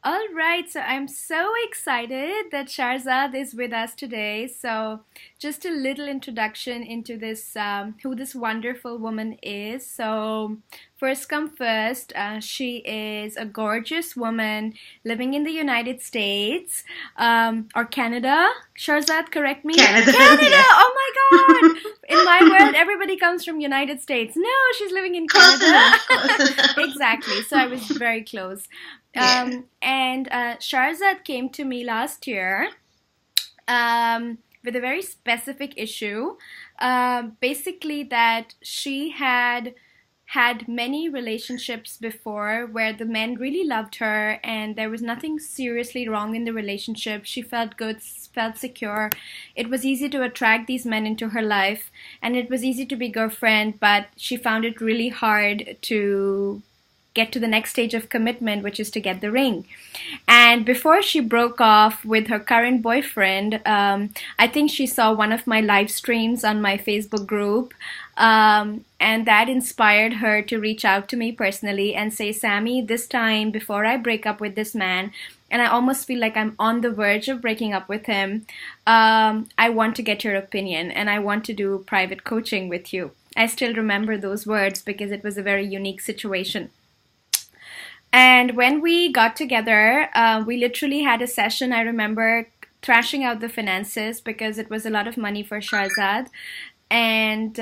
All right, so I'm so excited that Shahrzad is with us today. So, just a little introduction into this who this wonderful woman is. So, first come first, she is a gorgeous woman living in the United States or Canada. Shahrzad, correct me. Canada, Canada. yes. Oh my God! In my world, everybody comes from United States. No, she's living in Close Canada. enough, close enough. Exactly. So I was very close. Yeah. And Shahrzad came to me last year with a very specific issue. Basically, that she had many relationships before where the men really loved her and there was nothing seriously wrong in the relationship. She felt good, felt secure. It was easy to attract these men into her life and it was easy to be girlfriend, but she found it really hard to get to the next stage of commitment, which is to get the ring. And before she broke off with her current boyfriend, I think she saw one of my live streams on my Facebook group. And that inspired her to reach out to me personally and say, Sammy, this time before I break up with this man, and I almost feel like I'm on the verge of breaking up with him, I want to get your opinion and I want to do private coaching with you. I still remember those words because it was a very unique situation. And when we got together, we literally had a session. I remember thrashing out the finances because it was a lot of money for Shahzad. And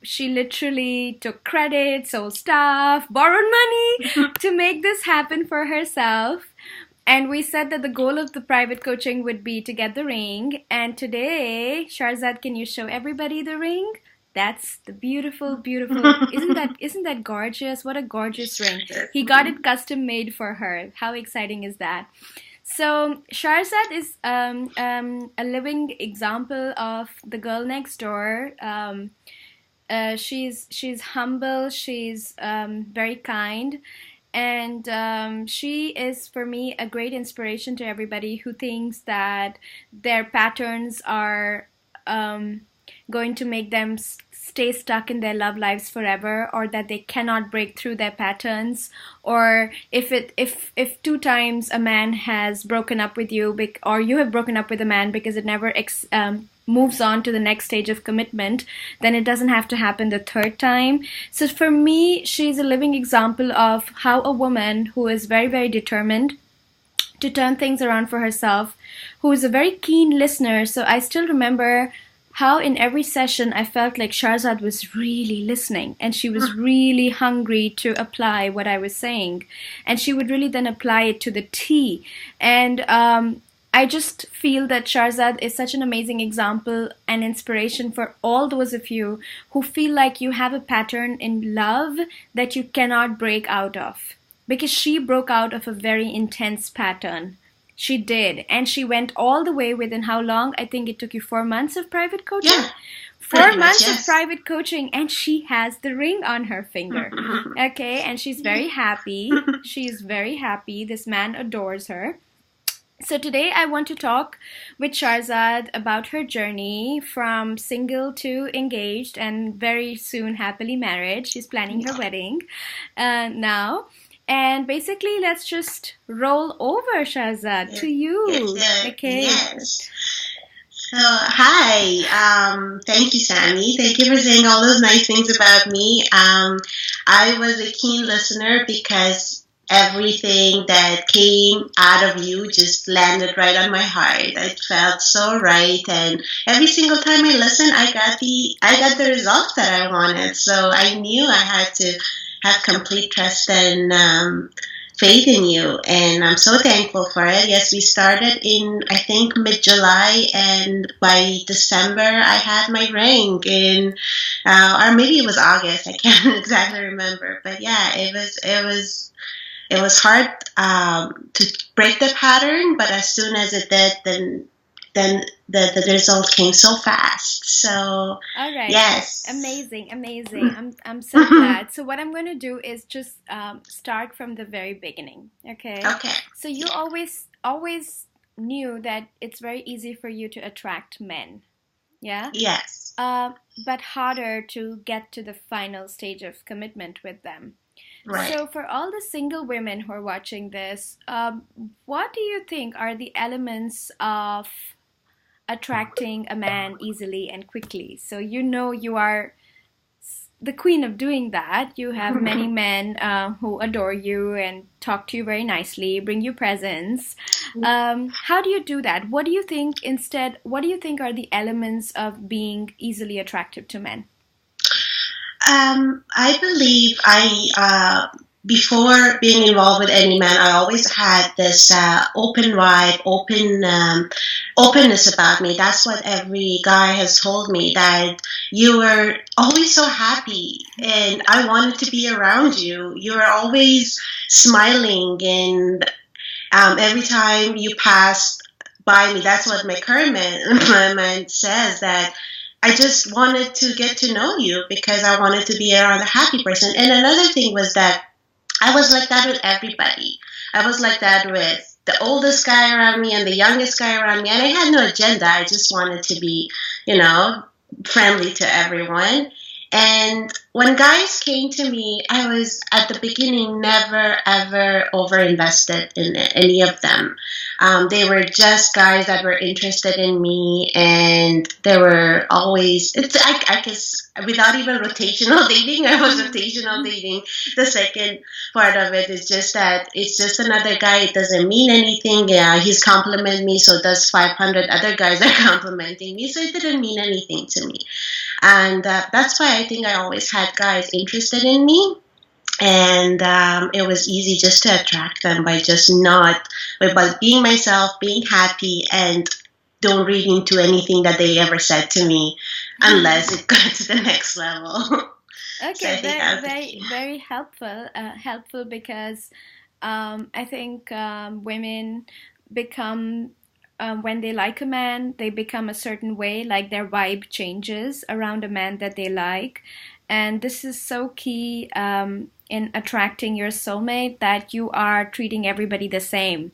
she literally took credit, sold stuff, borrowed money to make this happen for herself. And we said that the goal of the private coaching would be to get the ring. And today, Shahrzad, can you show everybody the ring? That's the beautiful, beautiful. Isn't that gorgeous? What a gorgeous ring. He got it custom made for her. How exciting is that? So Shahrzad is a living example of the girl next door. She's humble. She's very kind, and she is for me a great inspiration to everybody who thinks that their patterns are going to make them stay stuck in their love lives forever, or that they cannot break through their patterns, or if two times a man has broken up with you, or you have broken up with a man because it never moves on to the next stage of commitment, then it doesn't have to happen the third time. So for me, she's a living example of how a woman who is very, very determined to turn things around for herself, who is a very keen listener. So I still remember how in every session I felt like Shahrzad was really listening and she was really hungry to apply what I was saying. And she would really then apply it to the T. And I just feel that Shahrzad is such an amazing example and inspiration for all those of you who feel like you have a pattern in love that you cannot break out of. Because she broke out of a very intense pattern. She did. And she went all the way within how long? I think it took you 4 months of private coaching? Yeah, Four pretty much, months of yes. private coaching, and she has the ring on her finger. Okay, and she's very happy. She's very happy. This man adores her. So today I want to talk with Shahrzad about her journey from single to engaged and very soon happily married. She's planning her wedding now. And basically, let's just roll over, Shahzad, to you. Okay. Yes. So, hi. Thank you, Sammy. Thank you for saying all those nice things about me. I was a keen listener because everything that came out of you just landed right on my heart. It felt so right, and every single time I listened, I got the results that I wanted. So I knew I had to have complete trust and faith in you, and I'm so thankful for it. Yes, we started in, I think, mid-July, and by December I had my ring in, or maybe it was August. I can't exactly remember, but yeah, it was hard to break the pattern, but as soon as it did, then the result came so fast. So All right. yes. Amazing, amazing. I'm so glad. So what I'm going to do is just start from the very beginning. Okay. Okay. So you always knew that it's very easy for you to attract men. Yeah. Yes. Uh, but harder to get to the final stage of commitment with them. Right. So, for all the single women who are watching this, what do you think are the elements of attracting a man easily and quickly? So, you are the queen of doing that. You have many men who adore you and talk to you very nicely, bring you presents. How do you do that? What do you think instead? What do you think are the elements of being easily attractive to men? I believe before being involved with any man, I always had this open vibe, openness about me. That's what every guy has told me, that you were always so happy and I wanted to be around you. You were always smiling, and every time you passed by me, that's what my current man says, that I just wanted to get to know you because I wanted to be around a happy person. And another thing was that I was like that with everybody. I was like that with the oldest guy around me and the youngest guy around me. And I had no agenda. I just wanted to be, you know, friendly to everyone. And when guys came to me, I was at the beginning never ever overinvested in any of them. They were just guys that were interested in me, and they were always, I guess, without even rotational dating, I was rotational dating. The second part of it is just that it's just another guy. It doesn't mean anything. Yeah, he's complimenting me, so does 500 other guys are complimenting me. So it didn't mean anything to me. And that's why I think I always had guys interested in me. And it was easy just to attract them by just not, by being myself, being happy, and don't read into anything that they ever said to me unless it got to the next level. So I Okay, think very, that was the very, key. very helpful. Helpful because I think women become, when they like a man, they become a certain way, like their vibe changes around a man that they like. And this is so key in attracting your soulmate, that you are treating everybody the same.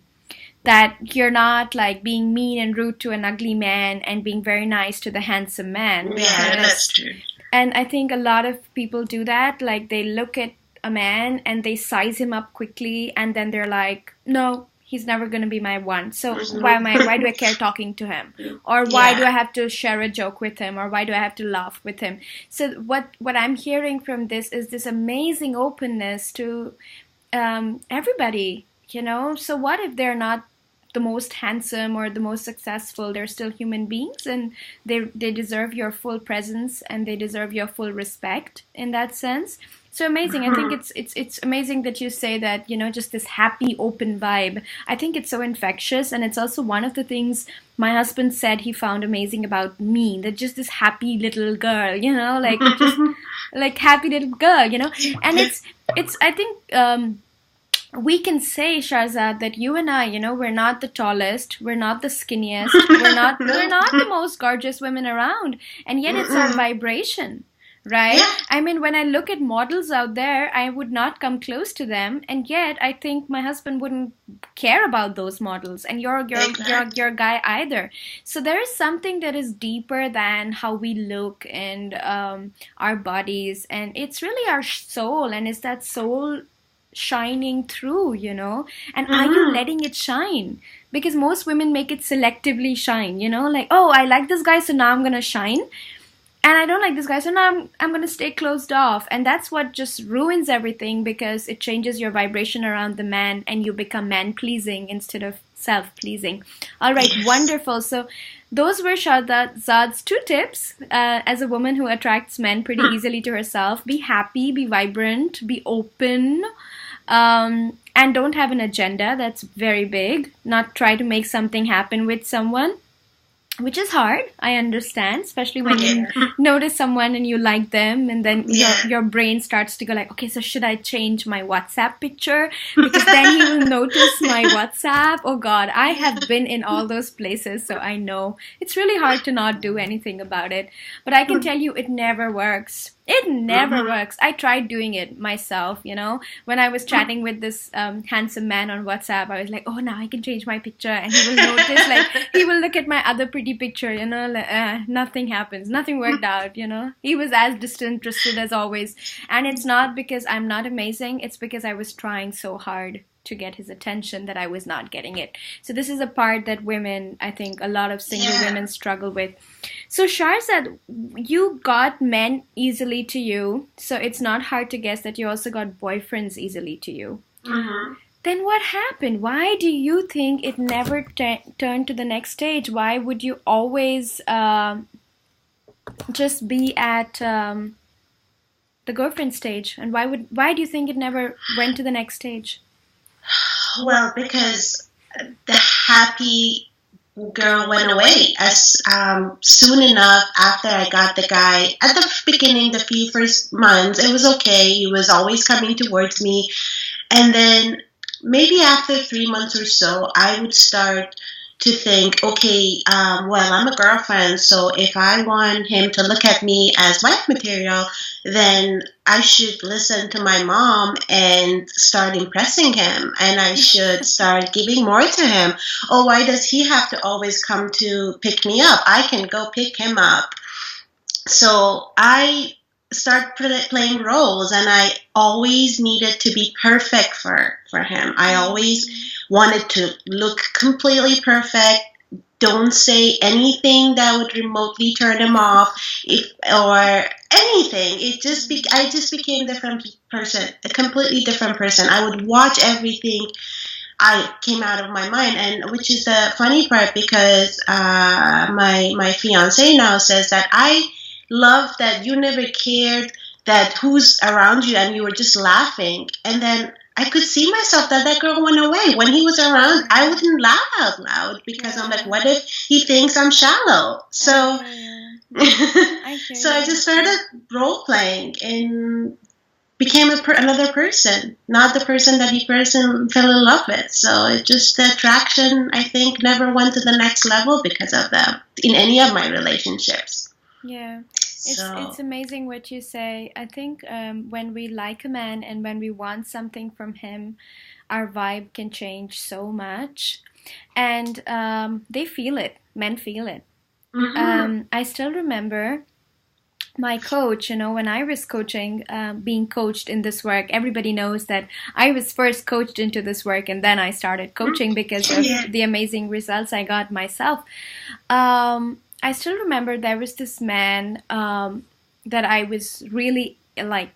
That you're not like being mean and rude to an ugly man and being very nice to the handsome man, Yeah, that's because true. and I think a lot of people do that. Like they look at a man and they size him up quickly, and then they're like, no, he's never going to be my one. So why do I care talking to him? Or why do Yeah. I have to share a joke with him? Or why do I have to laugh with him? So what I'm hearing from this is this amazing openness to everybody, So what if they're not the most handsome or the most successful? They're still human beings, and they deserve your full presence, and they deserve your full respect in that sense. So amazing. I think it's amazing that you say that, just this happy open vibe. I think it's so infectious, and it's also one of the things my husband said he found amazing about me, that just this happy little girl, like just like happy little girl, and it's I think we can say, Shahrzad, that you and I, we're not the tallest, we're not the skinniest, we're not the most gorgeous women around, and yet it's our vibration, right? Yeah, I mean, when I look at models out there, I would not come close to them, and yet I think my husband wouldn't care about those models, and your guy either. So there is something that is deeper than how we look and our bodies, and it's really our soul, and it's that soul shining through, and are you letting it shine? Because most women make it selectively shine, like, oh, I like this guy, so now I'm gonna shine, and I don't like this guy, so now I'm gonna stay closed off, and that's what just ruins everything, because it changes your vibration around the man, and you become man pleasing instead of self pleasing. All right, yes. wonderful. So those were Shahrzad's two tips as a woman who attracts men pretty easily to herself: be happy, be vibrant, be open, and don't have an agenda. That's very big. Not try to make something happen with someone, which is hard. I understand, especially when you Yeah. notice someone and you like them, and then your Yeah. your brain starts to go like, okay, so should I change my WhatsApp picture because then he will notice my WhatsApp? Oh God, I have been in all those places, so I know it's really hard to not do anything about it. But I can tell you, it never works. It never works. I tried doing it myself, when I was chatting with this handsome man on WhatsApp. I was like, oh, now I can change my picture, and he will notice, like, he will look at my other pretty picture, like, nothing happens, nothing worked out, he was as disinterested as always. And it's not because I'm not amazing, it's because I was trying so hard to get his attention that I was not getting it. So this is a part that women, I think a lot of single women struggle with. So Shahrzad, you got men easily to you, so it's not hard to guess that you also got boyfriends easily to you. Then what happened? Why do you think it never turned to the next stage? Why would you always just be at the girlfriend stage? And why do you think it never went to the next stage? Well, because the happy girl went away as soon enough after I got the guy. At the beginning, the few first months, it was okay. He was always coming towards me. And then maybe after 3 months or so, I would start to think, okay, well, I'm a girlfriend, so if I want him to look at me as wife material, then I should listen to my mom and start impressing him, and I should start giving more to him. Oh, why does he have to always come to pick me up? I can go pick him up. So I start playing roles, and I always needed to be perfect for him. I always wanted to look completely perfect. Don't say anything that would remotely turn him off, or anything. I just became a different person, a completely different person. I would watch everything I came out of my mind, and which is the funny part, because my fiance now says that I love that you never cared that who's around you, and you were just laughing. And then I could see myself that girl went away. When he was around, I wouldn't laugh out loud because I'm like, what if he thinks I'm shallow? So, so I just started role playing and became another person, not the person that he fell in love with. So it just, the attraction, I think, never went to the next level because of that in any of my relationships. Yeah. It's amazing what you say. I think when we like a man and when we want something from him, our vibe can change so much. And they feel it. Men feel it. I still remember my coach, when I was coaching, being coached in this work. Everybody knows that I was first coached into this work, and then I started coaching because of the amazing results I got myself. I still remember there was this man that I was really like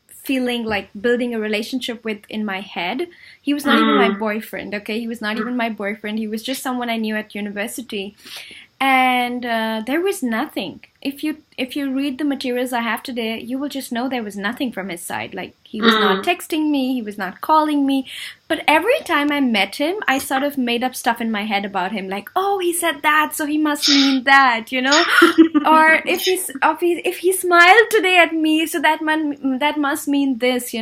feeling like building a relationship with in my head. He was not even my boyfriend, okay? He was not even my boyfriend. He was just someone I knew at university. And there was nothing. If you read the materials I have today, you will just know there was nothing from his side. Like, he was not texting me, he was not calling me. But every time I met him, I sort of made up stuff in my head about him. Like, oh, he said that, so he must mean that, Or if he smiled today at me, so that must mean this,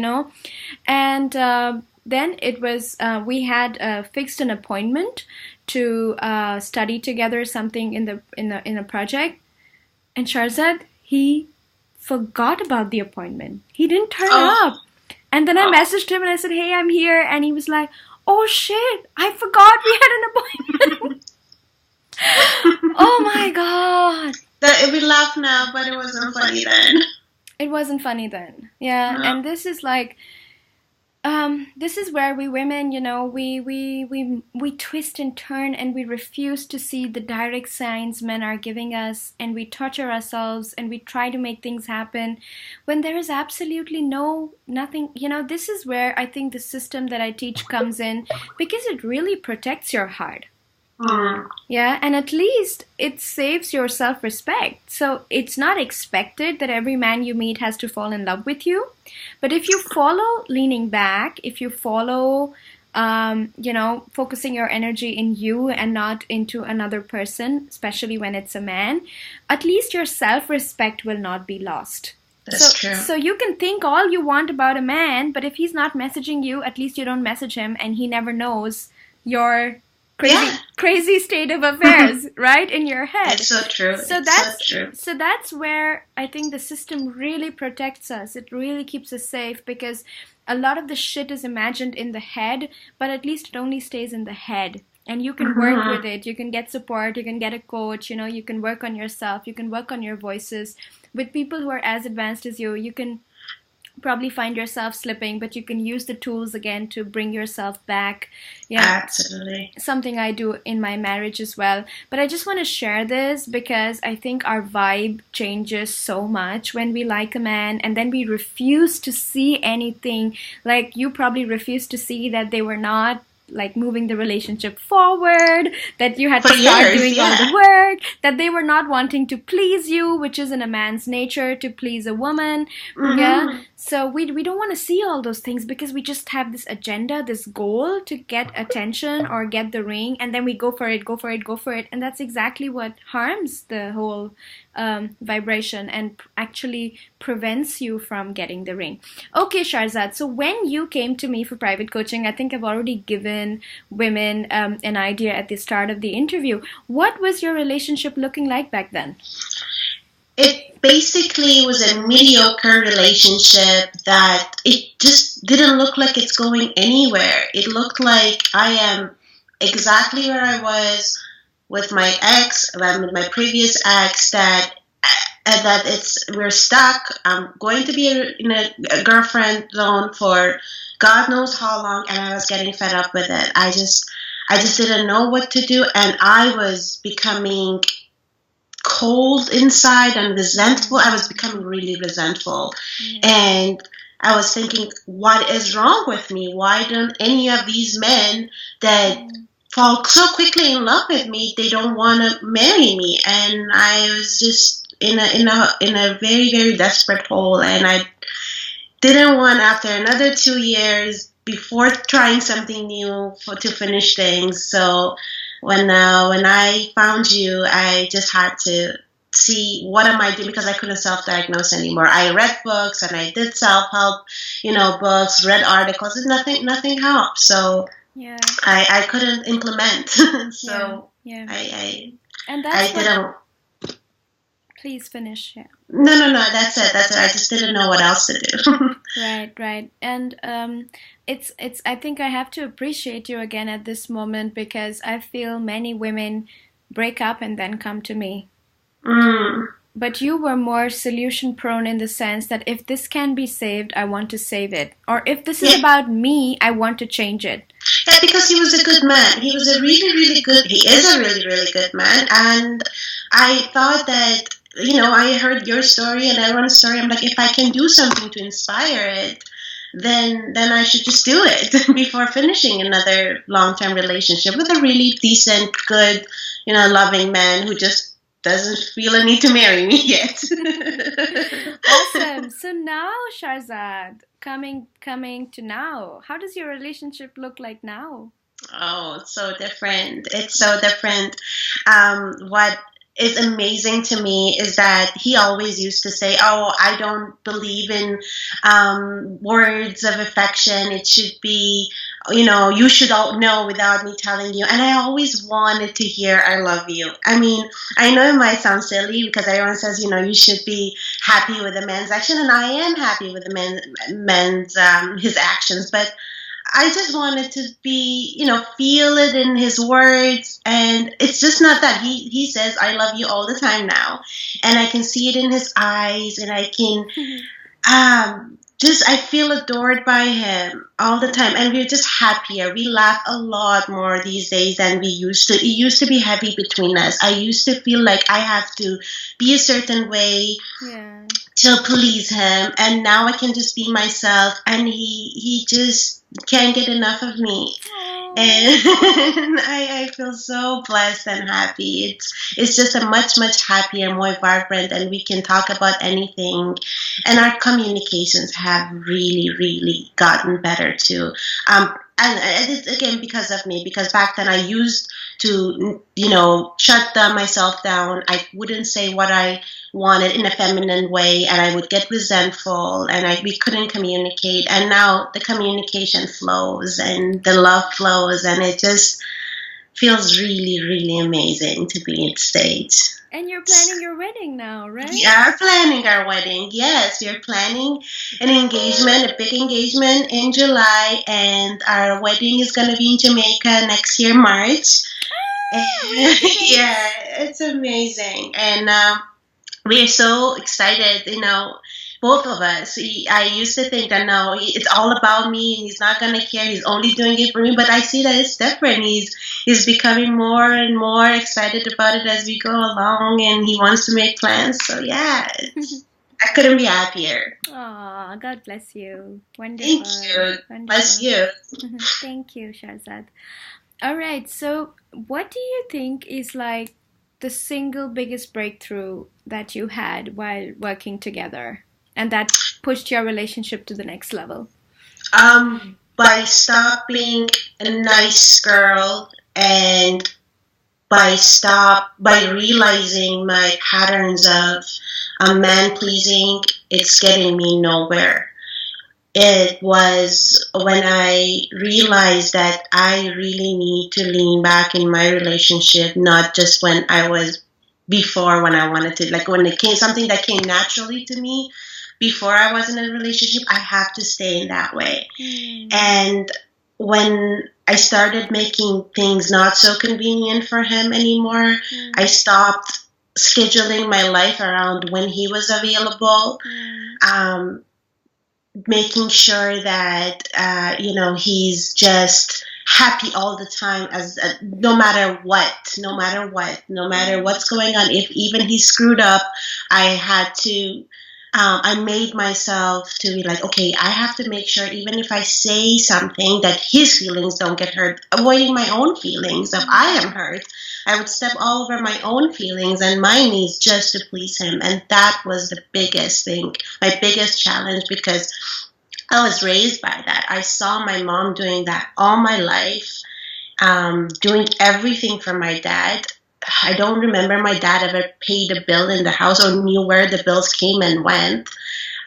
And then it was we had fixed an appointment to study together something in a project, and Shahrzad, he forgot about the appointment. He didn't turn up, and then I messaged him and I said, "Hey, I'm here," and he was like, "Oh shit, I forgot we had an appointment." Oh my god! We laugh now, but it wasn't funny then. It wasn't funny then, yeah. No. And this is like. This is where we women, we twist and turn, and we refuse to see the direct signs men are giving us, and we torture ourselves, and we try to make things happen when there is absolutely nothing. This is where I think the system that I teach comes in, because it really protects your heart. Yeah, and at least it saves your self-respect. So it's not expected that every man you meet has to fall in love with you. But if you follow leaning back, if you follow, focusing your energy in you and not into another person, especially when it's a man, at least your self-respect will not be lost. That's true. So you can think all you want about a man, but if he's not messaging you, at least you don't message him, and he never knows your Yeah. crazy state of affairs, right, in your head. It's so true. So It's so that's true. so that's where I think the system really protects us. It really keeps us safe because a lot of the shit is imagined in the head, but at least it only stays in the head. And you can work with it. You can get support. You can get a coach. You can work on yourself. You can work on your voices. With people who are as advanced as you can probably find yourself slipping, but you can use the tools again to bring yourself back. Yeah, Absolutely. something I do in my marriage as well. But I just want to share this because I think our vibe changes so much when we like a man and then we refuse to see anything. Like you probably refuse to see that they were not like moving the relationship forward, that you had to start doing all the work, that they were not wanting to please you, which is in a man's nature to please a woman. Yeah. So we don't want to see all those things because we just have this agenda, this goal to get attention or get the ring, and then we go for it, and that's exactly what harms the whole vibration and actually prevents you from getting the ring. Okay, Shahrzad, so when you came to me for private coaching, I think I've already given women an idea at the start of the interview. What was your relationship looking like back then? It basically was a mediocre relationship that it just didn't look like it's going anywhere. It looked like I am exactly where I was with my ex, with my previous ex, that we're stuck. I'm going to be in a girlfriend zone for God knows how long, and I was getting fed up with it. I just didn't know what to do, and I was becoming cold inside and resentful. I was becoming really resentful. And I was thinking, what is wrong with me? Why don't any of these men that fall so quickly in love with me, they don't want to marry me? And I was just in a very, very desperate hole, and I didn't want, after another 2 years before trying something new, to finish things. So when I found you, I just had to see what am I doing, because I couldn't self-diagnose anymore. I read books and I did self-help, books, read articles, and nothing helped. So I couldn't implement. So I didn't. Please finish. Yeah. No. That's it. I just didn't know what else to do. Right. And it's. I think I have to appreciate you again at this moment because I feel many women break up and then come to me. But you were more solution prone in the sense that if this can be saved, I want to save it. Or if this is about me, I want to change it. Yeah, because he was a good man. He is a really, really good man. And I thought that, I heard your story and everyone's story. I'm like, if I can do something to inspire it, then I should just do it before finishing another long-term relationship with a really decent, good, loving man who just doesn't feel a need to marry me yet. Awesome. So now, Shahrzad, coming to now, how does your relationship look like now? Oh, it's so different. What is amazing to me is that he always used to say, "Oh, I don't believe in words of affection. It should be, you should all know without me telling you." And I always wanted to hear, "I love you." I mean, I know it might sound silly because everyone says, you should be happy with a man's action, and I am happy with the man's his actions, but I just wanted to be, feel it in his words. And it's just not that. He says, "I love you" all the time now. And I can see it in his eyes, and I can I feel adored by him all the time. And we're just happier. We laugh a lot more these days than we used to. It used to be heavy between us. I used to feel like I have to be a certain way to please him. And now I can just be myself. And he just can't get enough of me. And I feel so blessed and happy. It's just a much happier, more vibrant, and we can talk about anything. And our communications have really gotten better too. And it's again because of me, because back then I used to, shut myself down. I wouldn't say what I wanted in a feminine way, and I would get resentful, and we couldn't communicate. And now the communication flows and the love flows, and it just feels really, really amazing to be in the States. And you're planning your wedding now, We right? are planning our wedding. Yes, we are planning an engagement, a big engagement in July, and our wedding is going to be in Jamaica next year, March. And Really? yeah, Thanks. it's amazing. And we are so excited, both of us. I used to think that no, it's all about me and he's not going to care. He's only doing it for me. But I see that it's different. He's becoming more and more excited about it as we go along, and he wants to make plans. So yeah, I couldn't be happier. Aw, God bless you. Thank Wonderful. you. Bless Wonderful. you. Thank you, Shahrzad. All right, so what do you think is like the single biggest breakthrough that you had while working together and that pushed your relationship to the next level? By stopping a nice girl and by realizing my patterns of man pleasing, it's getting me nowhere. It was when I realized that I really need to lean back in my relationship, not just when I was before, when I wanted to, like when it came something that came naturally to me before I was in a relationship, I have to stay in that way. And when I started making things not so convenient for him anymore, I stopped scheduling my life around when he was available. Um, Making sure that he's just happy all the time, as no matter what, no matter what's going on, if even he screwed up, I had to I made myself to be like, okay, I have to make sure even if I say something that his feelings don't get hurt, avoiding my own feelings. If I am hurt, I would step all over my own feelings and my needs just to please him. And that was the biggest thing, my biggest challenge, because I was raised by that. I saw my mom doing that all my life, doing everything for my dad. I don't remember my dad ever paid a bill in the house or knew where the bills came and went.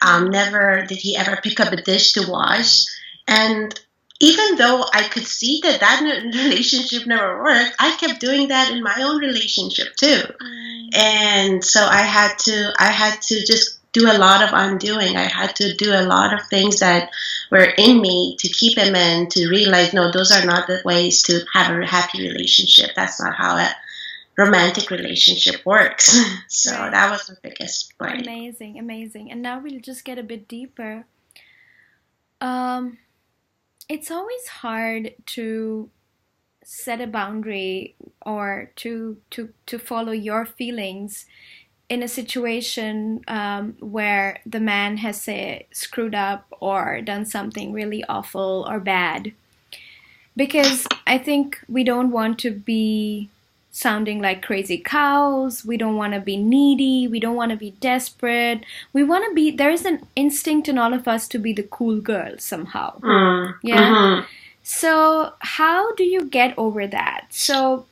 Never did he ever pick up a dish to wash. And even though I could see that relationship never worked, I kept doing that in my own relationship too. And so I had to just do a lot of undoing. I had to do a lot of things that were in me to keep him in, to realize, no, those are not the ways to have a happy relationship. That's not how a romantic relationship works. So Right. that was the biggest part. Amazing, amazing. And now we'll just get a bit deeper. Um, it's always hard to set a boundary or to follow your feelings in a situation where the man has, say, screwed up or done something really awful or bad. Because I think we don't want to be sounding like crazy cows. We don't want to be needy. We don't want to be desperate. We want to be, there is an instinct in all of us to be the cool girl somehow. Yeah. So, how do you get over that? So,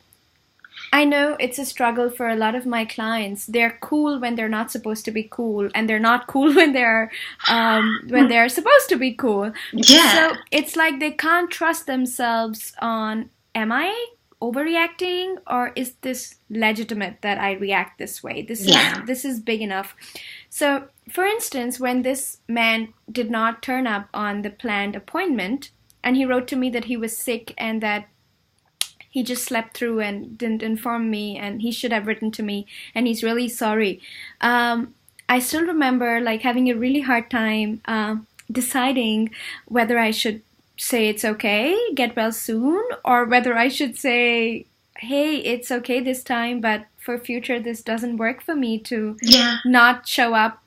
I know it's a struggle for a lot of my clients. They're cool when they're not supposed to be cool, and they're not cool when they're supposed to be cool. Yeah. So it's like they can't trust themselves on, am I overreacting, or is this legitimate that I react this way? This is big enough. So, for instance, when this man did not turn up on the planned appointment, and he wrote to me that he was sick and that he just slept through and didn't inform me, and he should have written to me, and he's really sorry. I still remember like having a really hard time deciding whether I should say it's okay, get well soon, or whether I should say, hey, it's okay this time, but for future this doesn't work for me to not show up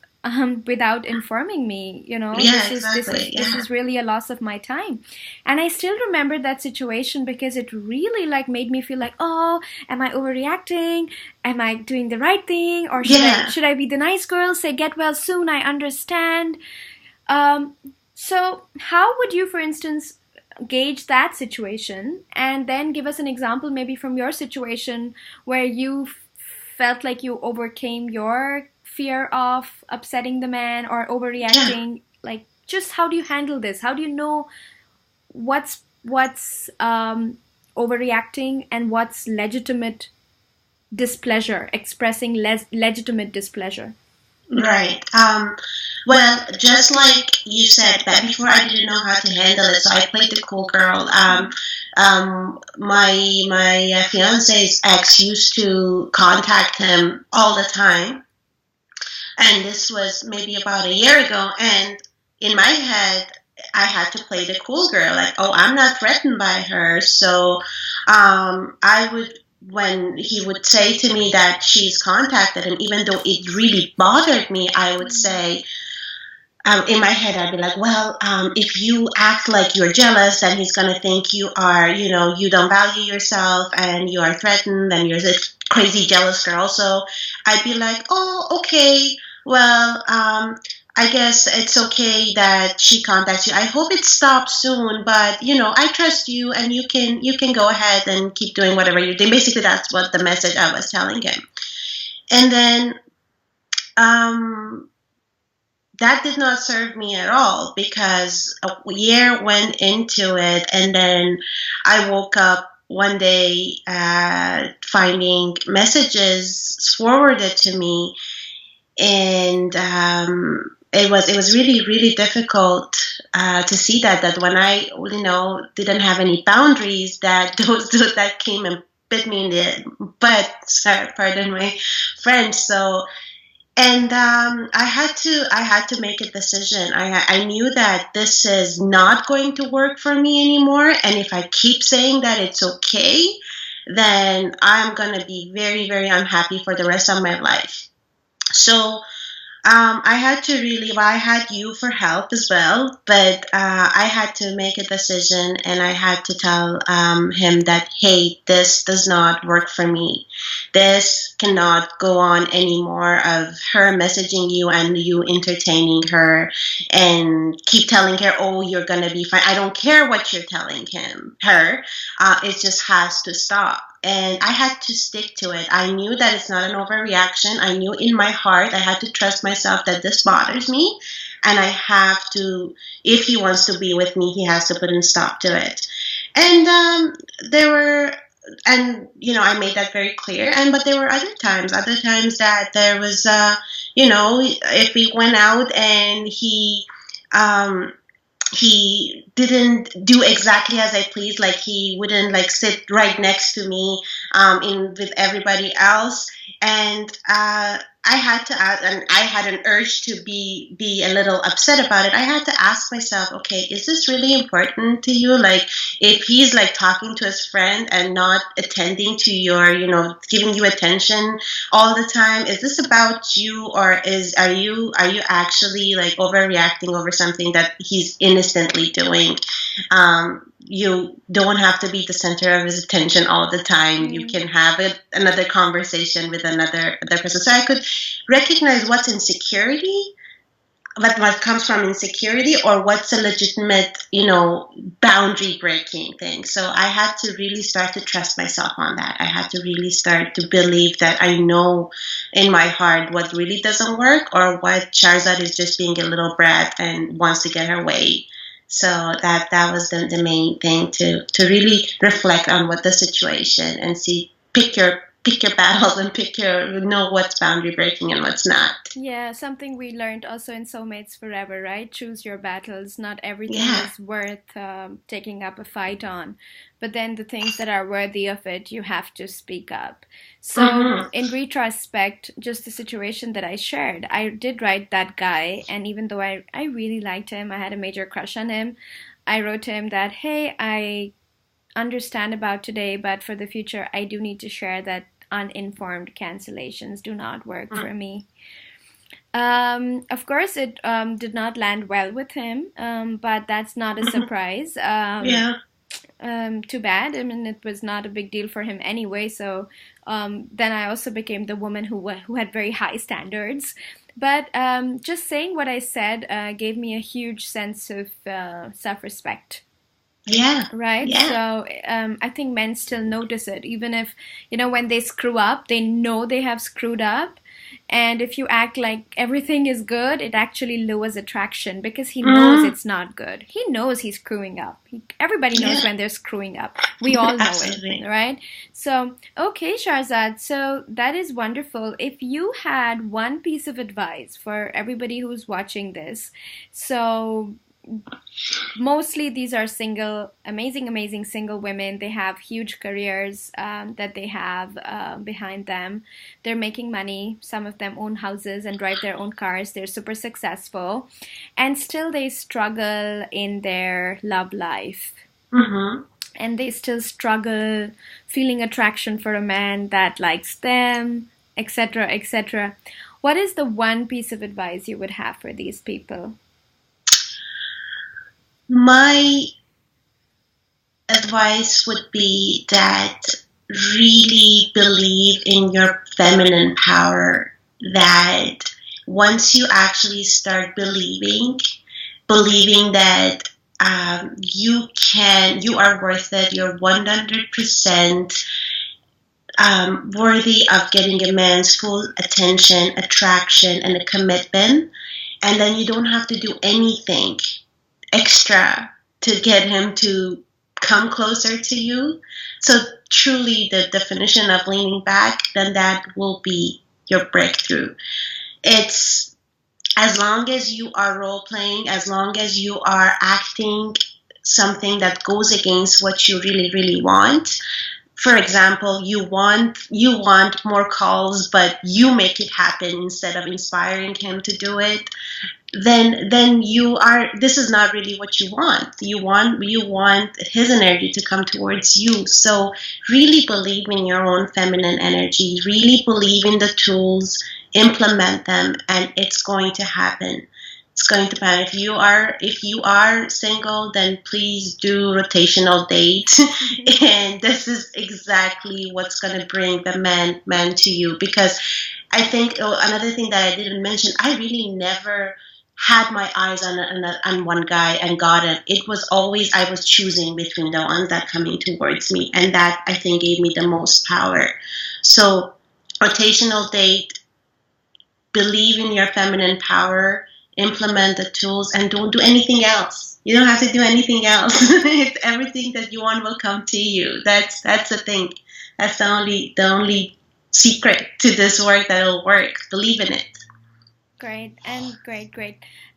without informing me. This is really a loss of my time. And I still remember that situation because it really like made me feel like, oh, am I overreacting? Am I doing the right thing? Or should I be the nice girl, say get well soon, I understand. So how would you, for instance, gauge that situation and then give us an example maybe from your situation where you felt like you overcame your fear of upsetting the man or overreacting? Like, just how do you handle this? How do you know what's overreacting and what's legitimate displeasure, expressing legitimate displeasure. Right. Well, just like you said, but before I didn't know how to handle it, so I played the cool girl. My fiance's ex used to contact him all the time, and this was maybe about a year ago. And in my head, I had to play the cool girl, like, oh, I'm not threatened by her. So I would, when he would say to me that she's contacted him, even though it really bothered me, I would say, in my head, I'd be like, well, if you act like you're jealous, then he's going to think you are, you don't value yourself and you are threatened and you're a crazy jealous girl. So I'd be like, oh, okay, well, I guess it's okay that she contacts you. I hope it stops soon, but I trust you, and you can go ahead and keep doing whatever you're doing. Basically, that's what the message I was telling him. And then that did not serve me at all, because a year went into it, and then I woke up one day finding messages forwarded to me, and it was really, really difficult to see that when I didn't have any boundaries, that those that came and bit me in the butt. Sorry, pardon my French. So. And I had to make a decision. I knew that this is not going to work for me anymore. And if I keep saying that it's okay, then I'm going to be very, very unhappy for the rest of my life. So I had to really, well, I had you for help as well, but I had to make a decision, and I had to tell him that, hey, this does not work for me. This cannot go on anymore, of her messaging you and you entertaining her and keep telling her, oh, you're going to be fine. I don't care what you're telling her. It just has to stop. And I had to stick to it. I knew that it's not an overreaction. I knew in my heart I had to trust myself that this bothers me, and I have to, if he wants to be with me, he has to put a stop to it. And there were, and I made that very clear. But there were other times that there was, if we went out and he didn't do exactly as I pleased. Like, he wouldn't like sit right next to me in with everybody else, and I had to ask, and I had an urge to be a little upset about it. I had to ask myself, okay, is this really important to you? Like, if he's like talking to his friend and not attending to your, giving you attention all the time, is this about you, or are you actually like overreacting over something that he's innocently doing? You don't have to be the center of his attention all the time. You can have another conversation with another person. So I could recognize what's insecurity, what comes from insecurity, or what's a legitimate, boundary breaking thing. So I had to really start to trust myself on that. I had to really start to believe that I know in my heart what really doesn't work, or what Shahrzad is just being a little brat and wants to get her way. So that was the main thing, to really reflect on what the situation, and pick your battles, and know what's boundary breaking and what's not. Yeah, something we learned also in Soulmates Forever, right? Choose your battles. Not everything is worth taking up a fight on. But then the things that are worthy of it, you have to speak up. So in retrospect, just the situation that I shared, I did write that guy. And even though I really liked him, I had a major crush on him, I wrote to him that, hey, I understand about today, but for the future, I do need to share that uninformed cancellations do not work for me. Of course, it did not land well with him, but that's not a surprise. Too bad. I mean, it was not a big deal for him anyway. So then I also became the woman who had very high standards. But just saying what I said gave me a huge sense of self-respect. Yeah. Right? Yeah. So I think men still notice it. Even if, when they screw up, they know they have screwed up. And if you act like everything is good, it actually lowers attraction because he knows it's not good. He knows he's screwing up. Everybody knows Yeah. when they're screwing up. We all know it, Absolutely. right? So, okay, Shahrzad. So that is wonderful. If you had one piece of advice for everybody who's watching this, so mostly these are single, amazing single women. They have huge careers that they have behind them. They're making money. Some of them own houses and drive their own cars. They're super successful, and still they struggle in their love life. Mm-hmm. And they still struggle feeling attraction for a man that likes them, etc., etc. What is the one piece of advice you would have for these people? My advice would be that really believe in your feminine power. That once you actually start believing that you are worth it, you're 100% worthy of getting a man's full attention, attraction, and a commitment. And then you don't have to do anything extra to get him to come closer to you. So truly the definition of leaning back, then that will be your breakthrough. It's as long as you are role playing, as long as you are acting something that goes against what you really want. For example, you want more calls, but you make it happen instead of inspiring him to do it. Then you are, this is not really what you want his energy to come towards you. So really believe in your own feminine energy, really believe in the tools, implement them, and it's going to happen. It's going to happen. If you are single, then please do rotational date. And this is exactly what's going to bring the man to you. Because I think another thing that I didn't mention, I really never had my eyes on one guy and got him. It was always I was choosing between the ones that coming towards me, and that I think gave me the most power. So rotational date, believe in your feminine power, implement the tools, and don't do anything else. You don't have to do anything else. It's everything that you want will come to you. That's the thing. That's the only secret to this work that'll work. Believe in it. Great.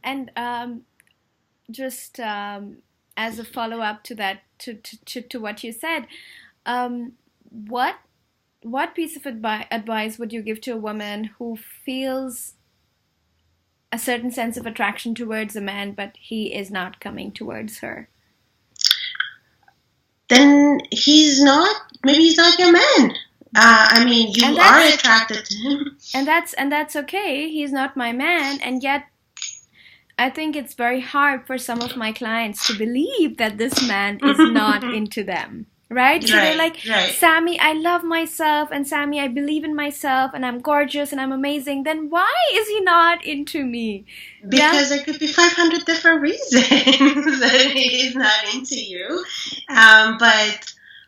And just as a follow up to that, to what you said, um, what what piece of advice would you give to a woman who feels a certain sense of attraction towards a man, but he is not coming towards her? Then maybe he's not your man. I mean, you are attracted to him. And that's okay. He's not my man, and yet I think it's very hard for some of my clients to believe that this man is not into them. Right? So they're like, right. Sammy, I love myself, and Sammy, I believe in myself, and I'm gorgeous, and I'm amazing. Then why is he not into me? Because there could be 500 different reasons that he is not into you.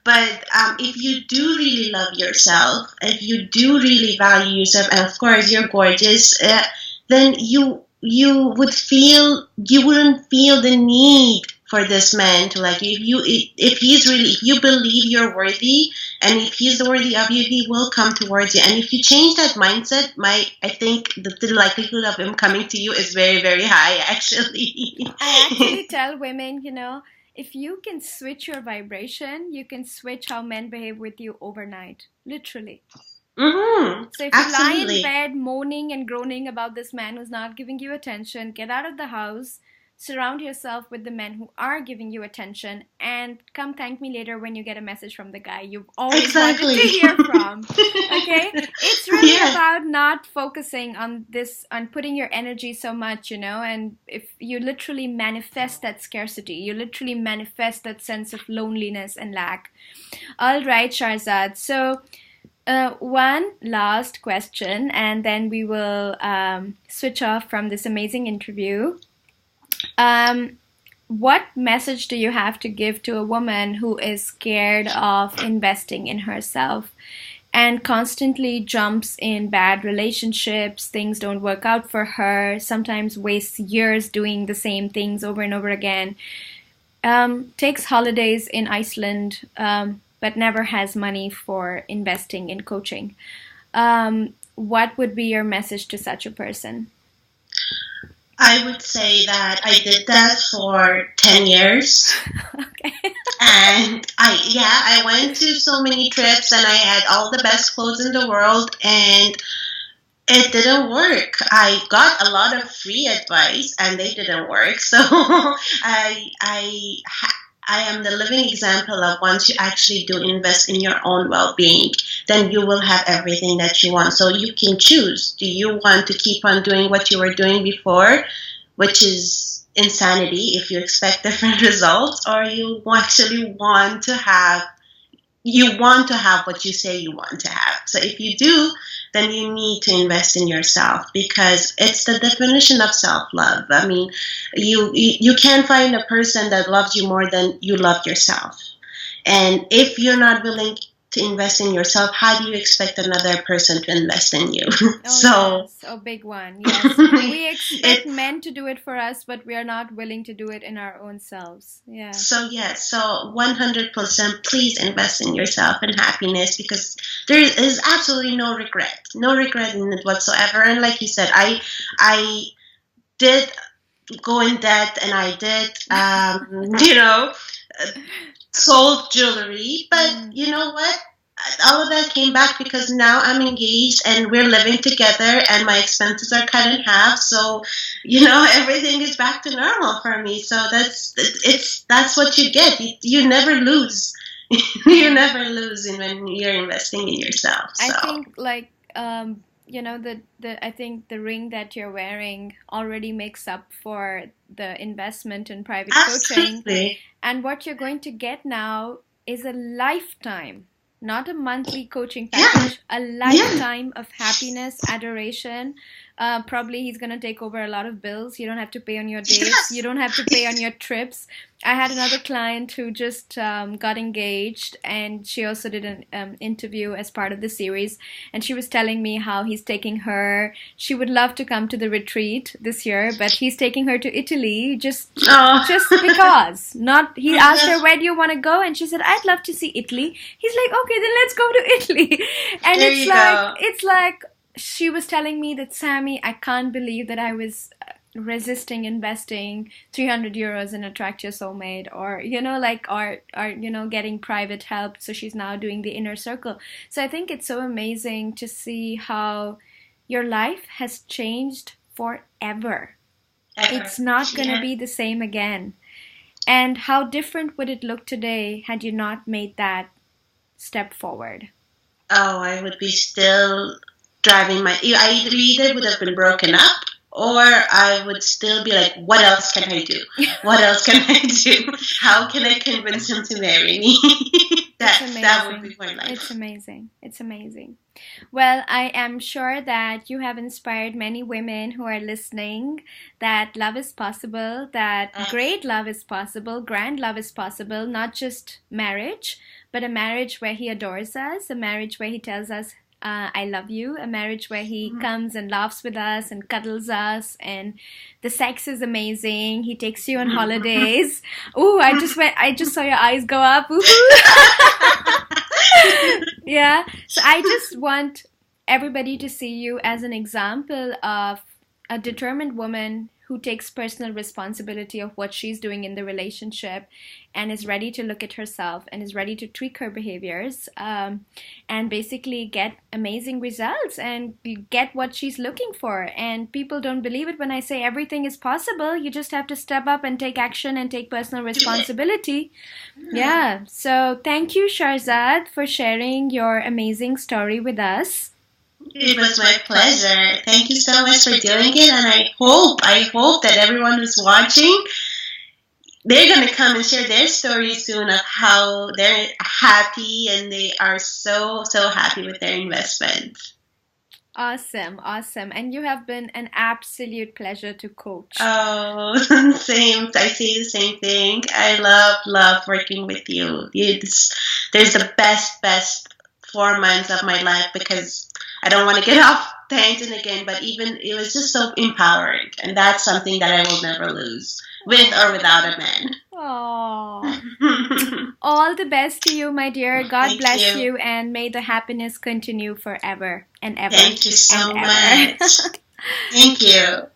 But if you do really love yourself, if you do really value yourself, and of course you're gorgeous, then you wouldn't feel the need for this man to like you. If you believe you're worthy, and if he's worthy of you, he will come towards you. And if you change that mindset, I think the likelihood of him coming to you is very, very high, actually. I actually tell women, if you can switch your vibration, you can switch how men behave with you overnight. Literally. Mm-hmm. So if you lie in bed moaning and groaning about this man who's not giving you attention, get out of the house, surround yourself with the men who are giving you attention, and come thank me later when you get a message from the guy you've always wanted to hear from. Okay? It's really about not focusing on putting your energy so much, and if you literally manifest that scarcity, you literally manifest that sense of loneliness and lack. All right, Shahrzad. So one last question, and then we will switch off from this amazing interview. What message do you have to give to a woman who is scared of investing in herself? and constantly jumps in bad relationships. Things don't work out for her, sometimes wastes years doing the same things over and over again. Takes holidays in Iceland, but never has money for investing in coaching. What would be your message to such a person? I would say that I did that for 10 years. Okay. And I went to so many trips and I had all the best clothes in the world, and it didn't work. I got a lot of free advice and they didn't work. So I am the living example of, once you actually do invest in your own well-being, then you will have everything that you want. So you can choose. Do you want to keep on doing what you were doing before, which is insanity if you expect different results, or you actually want to have what you say you want to have. So if you do, then you need to invest in yourself, because it's the definition of self-love. I mean, you can't find a person that loves you more than you love yourself. And if you're not willing to invest in yourself, how do you expect another person to invest in you? Oh, yes, a big one. Yes, we expect men to do it for us, but we are not willing to do it in our own selves. Yeah. So yes, so 100% please invest in yourself and happiness, because there is absolutely no regret in it whatsoever. And like you said, I did go in debt, and I did, sold jewelry, but you know what? All of that came back because now I'm engaged and we're living together and my expenses are cut in half. So, everything is back to normal for me. So that's what you get. You never lose. You never lose when you're investing in yourself. So. I think I think the ring that you're wearing already makes up for the investment in private Absolutely. coaching. And what you're going to get now is a lifetime, not a monthly coaching package, a lifetime of happiness, adoration. Probably he's going to take over a lot of bills. You don't have to pay on your dates. Yes. You don't have to pay on your trips. I had another client who just got engaged, and she also did an interview as part of the series. And she was telling me how he's taking her. She would love to come to the retreat this year, but he's taking her to Italy just because. Not he asked her, "Where do you want to go?" And she said, "I'd love to see Italy." He's like, "Okay, then let's go to Italy." And it's like she was telling me that, Sammy, I can't believe that I was resisting investing 300 euros in Attract Your Soulmate, or getting private help. So she's now doing the inner circle. So I think it's so amazing to see how your life has changed forever. It's not going to be the same again. And how different would it look today had you not made that step forward? Oh, I would be still driving I either would have been broken up, or I would still be like, what else can I do? What else can I do? How can I convince him to marry me? That would be my life. It's amazing. It's amazing. Well, I am sure that you have inspired many women who are listening that love is possible, that great love is possible, grand love is possible, not just marriage, but a marriage where he adores us, a marriage where he tells us, I love you, a marriage where he comes and laughs with us and cuddles us, and the sex is amazing. He takes you on holidays. Ooh, I just saw your eyes go up. Yeah. So I just want everybody to see you as an example of a determined woman who takes personal responsibility of what she's doing in the relationship and is ready to look at herself and is ready to tweak her behaviors and basically get amazing results and get what she's looking for. And people don't believe it when I say everything is possible. You just have to step up and take action and take personal responsibility. Yeah. So thank you, Shahrzad, for sharing your amazing story with us. It was my pleasure. Thank you so much for doing it, and I hope that everyone who's watching, they're going to come and share their stories soon of how they're happy and they are so happy with their investment. Awesome. And you have been an absolute pleasure to coach. Oh, same. I say the same thing. I love working with you. There's the best 4 months of my life, because I don't want to get off tangent again, but even it was just so empowering. And that's something that I will never lose, with or without a man. Oh, all the best to you, my dear. God Thank bless you. you, and may the happiness continue forever and ever. Thank you so and ever. much. Thank you.